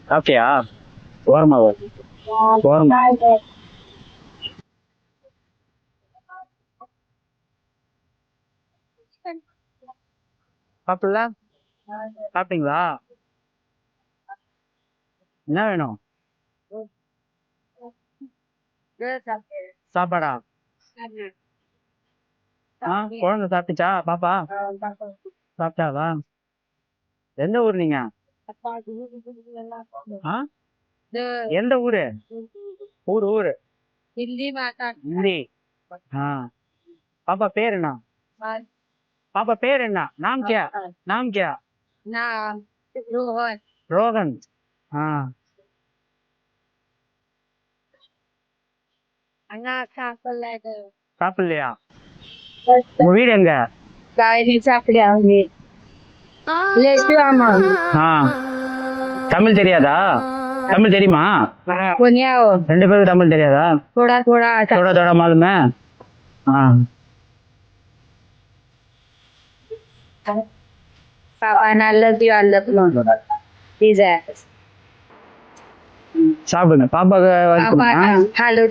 சாப்பிட்டியா? ஓரமா ஓரமா சாப்பிடல. சாப்பிட்டீங்களா? என்ன வேணும்? சாப்பாடா? குழந்தை சாப்பிட்டுச்சா பாப்பா? சாப்பிட்டாவா? எந்த ஊர் நீங்க? எந்த ஊரு? ஊரு ஹிந்தி. पापा पेर ना? पापा पेर ना? नाम क्या? नाम क्या? रोहन. हाँ. சாப்பிடலையா? உங்க வீடு எங்க? தமிழ் தெரியாதா? தமிழ் தெரியுமா? ரெண்டு பேருக்கு தமிழ் தெரியாதா? थोड़ा थोड़ा मालूम है. पापा I love you, I love you. சாப்பிடுங்க. பாப்பாக்கு ஹலோ.